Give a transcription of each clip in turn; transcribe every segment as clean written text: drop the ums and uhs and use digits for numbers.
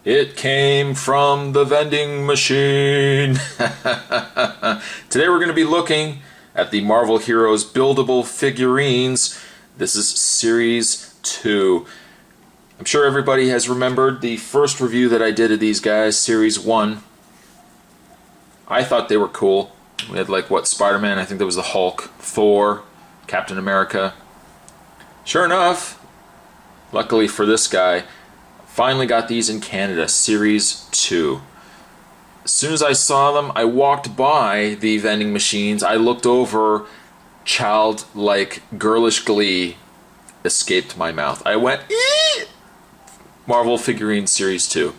It came from the vending machine. Today we're going to be looking at the Marvel Heroes Buildable Figurines. This is Series 2. I'm sure everybody has remembered the first review that I did of these guys, Series 1. I thought they were cool. We had like, what, Spider-Man, I think there was the Hulk, Thor, Captain America. Sure enough, luckily for this guy, finally got these in Canada, Series 2. As soon as I saw them, I walked by the vending machines, I looked over, childlike, girlish glee escaped my mouth. I went, eee! Marvel Figurine Series 2.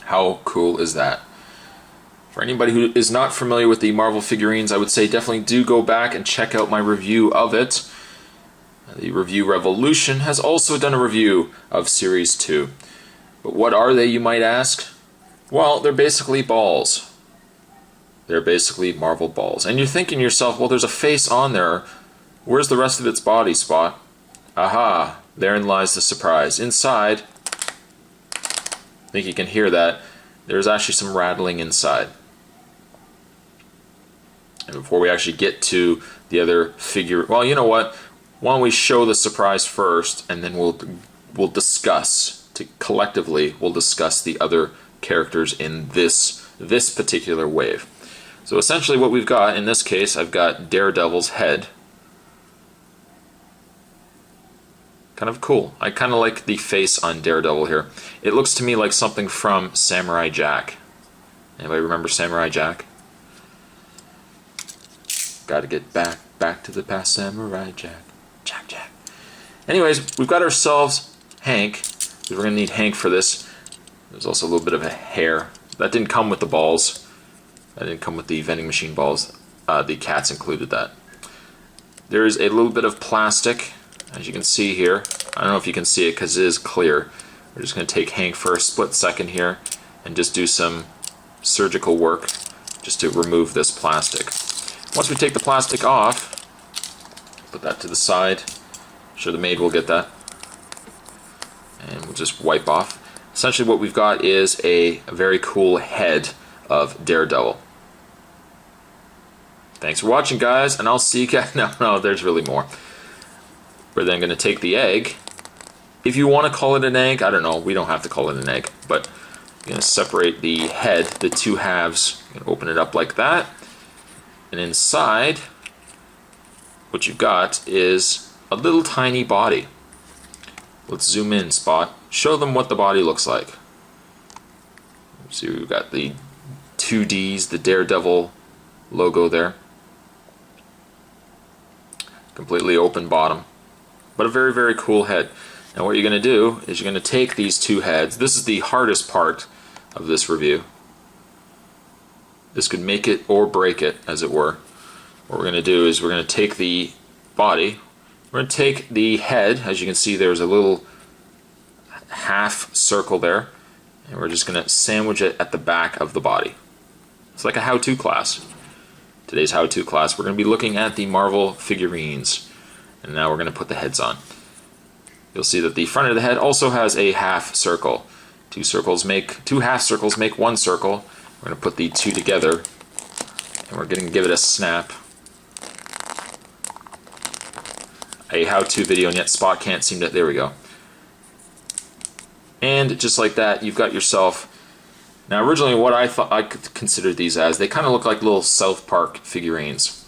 How cool is that? For anybody who is not familiar with the Marvel figurines, I would say definitely do go back and check out my review of it. The Review Revolution has also done a review of Series 2. But what are they, you might ask? Well, they're basically balls. They're basically Marvel balls. And you're thinking to yourself, well, there's a face on there. Where's the rest of its body, Spot? Aha, therein lies the surprise. Inside, I think you can hear that, there's actually some rattling inside. And before we actually get to the other figure, well, you know what? Why don't we show the surprise first, and then we'll discuss. Collectively, we'll discuss the other characters in this particular wave. So essentially what we've got, in this case, I've got Daredevil's head. Kind of cool. I kind of like the face on Daredevil here. It looks to me like something from Samurai Jack. Anybody remember Samurai Jack? Gotta get back to the past, Samurai Jack. Jack. Anyways, we've got ourselves Hank. We're going to need Hank for this. There's also a little bit of a hair. That didn't come with the balls. That didn't come with the vending machine balls. The cats included that. There's a little bit of plastic, as you can see here. I don't know if you can see it because it is clear. We're just going to take Hank for a split second here and just do some surgical work just to remove this plastic. Once we take the plastic off, put that to the side. I'm sure the maid will get that. And we'll just wipe off. Essentially what we've got is a very cool head of Daredevil. Thanks for watching, guys, and I'll see you guys. No, there's really more. We're then going to take the egg. If you want to call it an egg, I don't know, we don't have to call it an egg, but you're going to separate the head, the two halves, and open it up like that. And inside, what you've got is a little tiny body. Let's zoom in, Spot. Show them what the body looks like. See, we've got the two Ds, the Daredevil logo there. Completely open bottom. But a very, very cool head. Now what you're going to do is you're going to take these two heads. This is the hardest part of this review. This could make it or break it, as it were. What we're going to do is we're going to take the body. We're going to take the head. As you can see, there's a little half circle there, and we're just going to sandwich it at the back of the body. It's like a how-to class. Today's how-to class, we're going to be looking at the Marvel figurines, and now we're going to put the heads on. You'll see that the front of the head also has a half circle. Two half circles make one circle. We're going to put the two together, and we're going to give it a snap. A how-to video, and yet Spot can't seem to... There we go. And just like that, you've got yourself... Now, originally, what I thought I could consider these as, they kind of look like little South Park figurines.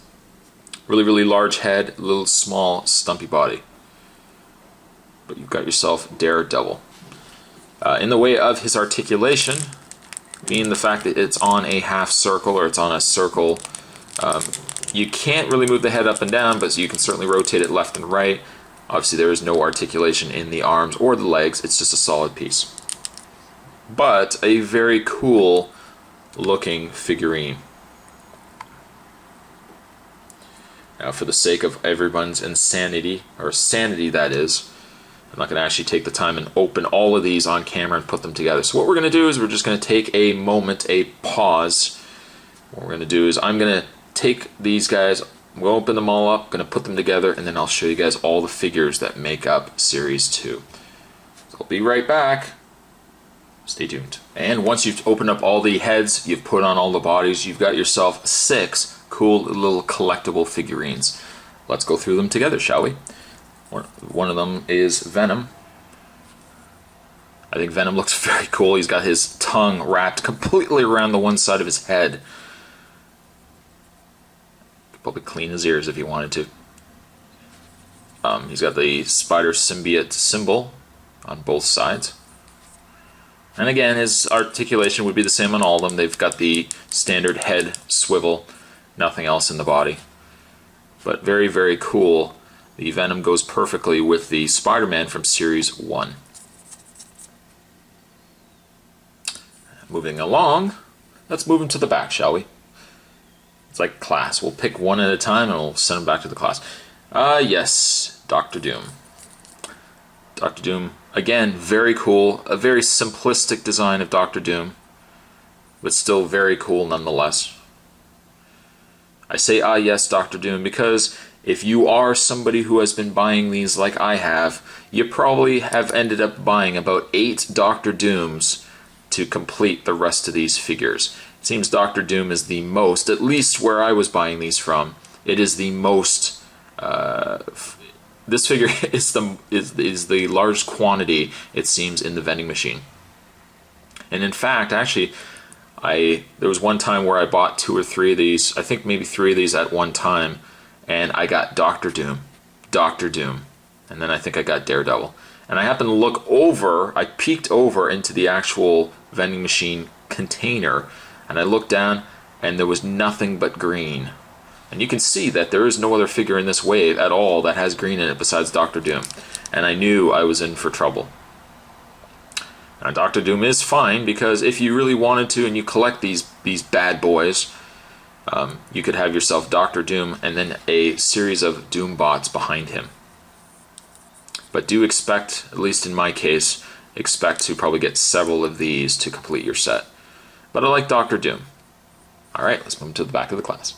Really, really large head, little small, stumpy body. But you've got yourself Daredevil. In the way of his articulation, being the fact that it's on a half circle or it's on a circle, you can't really move the head up and down, but you can certainly rotate it left and right. Obviously there is no articulation in the arms or the legs, it's just a solid piece. But a very cool looking figurine. Now, for the sake of everyone's insanity, or sanity that is, I'm not going to actually take the time and open all of these on camera and put them together. So what we're going to do is we're just going to take a moment, a pause. What we're going to do is I'm going to take these guys, we'll open them all up, going to put them together, and then I'll show you guys all the figures that make up Series 2. So I'll be right back. Stay tuned. And once you've opened up all the heads, you've put on all the bodies, you've got yourself 6 cool little collectible figurines. Let's go through them together, shall we? One of them is Venom. I think Venom looks very cool. He's got his tongue wrapped completely around the one side of his head. Could probably clean his ears if he wanted to. He's got the spider symbiote symbol on both sides. And again, his articulation would be the same on all of them. They've got the standard head swivel, nothing else in the body. But very, very cool. The Venom goes perfectly with the Spider-Man from Series 1. Moving along, let's move into the back, shall we? It's like class. We'll pick one at a time and we'll send them back to the class. Yes, Dr. Doom. Dr. Doom, again, very cool. A very simplistic design of Dr. Doom, but still very cool nonetheless. I say, yes, Dr. Doom, because if you are somebody who has been buying these like I have, you probably have ended up buying about 8 Dr. Dooms to complete the rest of these figures. It seems Dr. Doom is the most, at least where I was buying these from, it is the most, this figure is the largest quantity, it seems, in the vending machine. And in fact, actually, there was one time where I bought 2 or 3 of these, I think maybe 3 of these at one time, and I got Dr. Doom, and then I think I got Daredevil. And I happened to look over, I peeked over into the actual vending machine container, and I looked down, and there was nothing but green. And you can see that there is no other figure in this wave at all that has green in it besides Dr. Doom. And I knew I was in for trouble. Now, Dr. Doom is fine, because if you really wanted to and you collect these bad boys, you could have yourself Dr. Doom and then a series of Doom bots behind him. But do expect, at least in my case, expect to probably get several of these to complete your set. But I like Dr. Doom. Alright, let's move to the back of the class.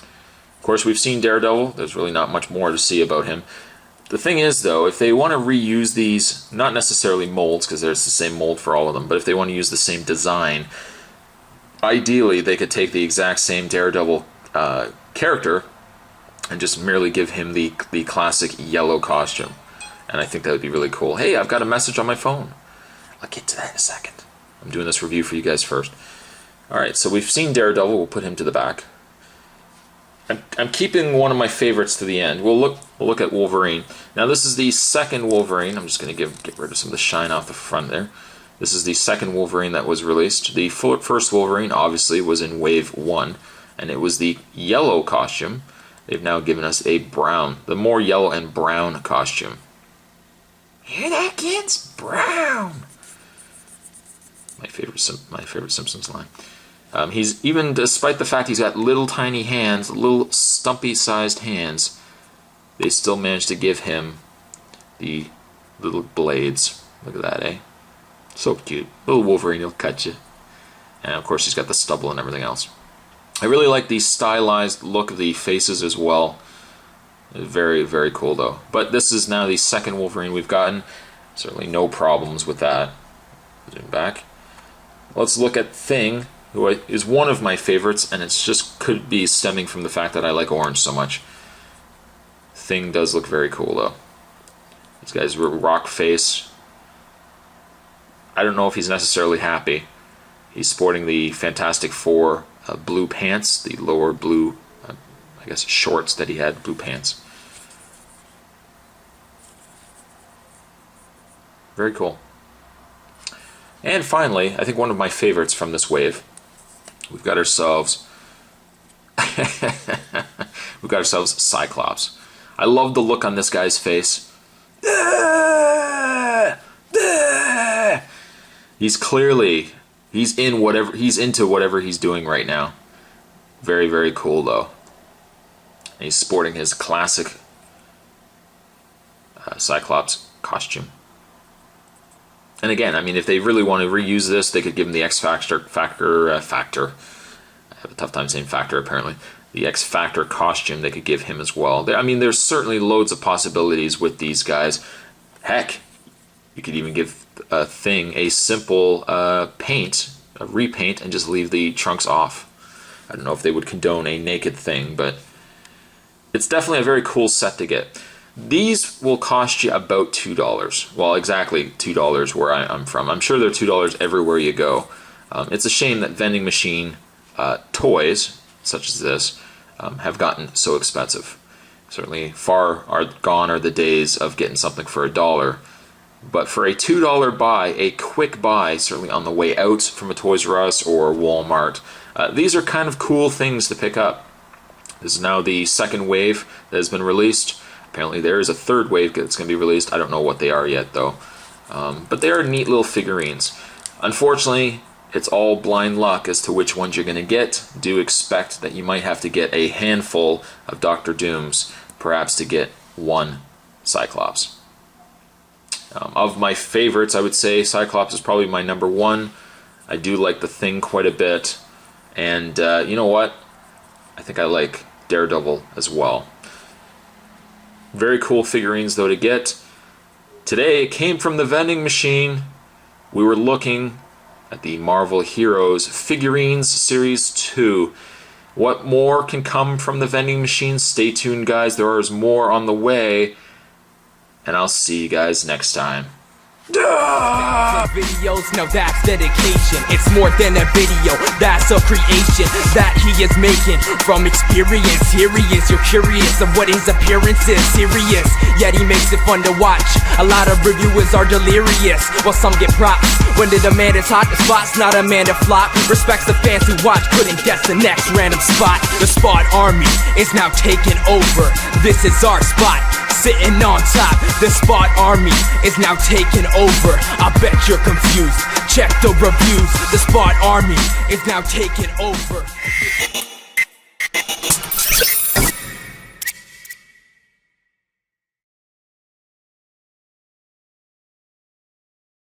Of course, we've seen Daredevil. There's really not much more to see about him. The thing is, though, if they want to reuse these, not necessarily molds, because there's the same mold for all of them, but if they want to use the same design, ideally they could take the exact same Daredevil character and just merely give him the classic yellow costume. And I think that would be really cool. Hey, I've got a message on my phone. I'll get to that in a second. I'm doing this review for you guys first. Alright, so we've seen Daredevil. We'll put him to the back. I'm keeping one of my favorites to the end. We'll look at Wolverine. Now this is the second Wolverine. I'm just going to get rid of some of the shine off the front there. This is the second Wolverine that was released. The first Wolverine obviously was in Wave 1, and it was the yellow costume. They've now given us a brown, the more yellow and brown costume. Hear that, kids? Brown. My favorite Simpsons line. He's, even despite the fact he's got little tiny hands, little stumpy-sized hands, they still managed to give him the little blades. Look at that, eh? So cute. Little Wolverine, he'll cut you. And of course he's got the stubble and everything else. I really like the stylized look of the faces as well. Very, very cool though. But this is now the second Wolverine we've gotten. Certainly no problems with that. Zoom back. Let's look at Thing, who is one of my favorites, and it's just could be stemming from the fact that I like orange so much. Thing does look very cool though. This guy's rock face. I don't know if he's necessarily happy. He's sporting the Fantastic Four blue pants, the lower blue, I guess, shorts that he had, blue pants. Very cool. And finally, I think one of my favorites from this wave, we've got ourselves Cyclops. I love the look on this guy's face. He's clearly He's into whatever he's doing right now. Very, very cool though. And he's sporting his classic Cyclops costume. And again, I mean, if they really want to reuse this, they could give him the X Factor. I have a tough time saying factor, apparently. The X Factor costume, they could give him as well. I mean, there's certainly loads of possibilities with these guys. Heck, you could even give a Thing a simple repaint, and just leave the trunks off. I don't know if they would condone a naked Thing, but it's definitely a very cool set to get. These will cost you about $2. Well, exactly $2 where I'm from. I'm sure they're $2 everywhere you go. It's a shame that vending machine toys, such as this, have gotten so expensive. Certainly far gone are the days of getting something for $1. But for a $2 buy, a quick buy, certainly on the way out from a Toys R Us or Walmart, these are kind of cool things to pick up. This is now the second wave that has been released. Apparently there is a third wave that's going to be released. I don't know what they are yet though. But they are neat little figurines. Unfortunately, it's all blind luck as to which ones you're going to get. Do expect that you might have to get a handful of Dr. Dooms, perhaps to get one Cyclops. Of my favorites, I would say Cyclops is probably my number one. I do like the Thing quite a bit. And you know what? I think I like Daredevil as well. Very cool figurines though to get. Today it came from the vending machine. We were looking at the Marvel Heroes Figurines Series 2. What more can come from the vending machine? Stay tuned, guys. There is more on the way. And I'll see you guys next time. Videos, now that's dedication. It's more than a video, that's a creation that he is making from experience. Here he is, you're curious of what his appearance is. Serious, yet he makes it fun to watch. A lot of reviewers are delirious, while some get props. When the demand is hot, the spot's not a man to flop. Respects the fans who watch, couldn't guess the next random spot. The Spot Army is now taking over. This is our spot, sitting on top. The Spot Army is now taking over. I bet you're confused. Check the reviews. The Spot Army is now taking over.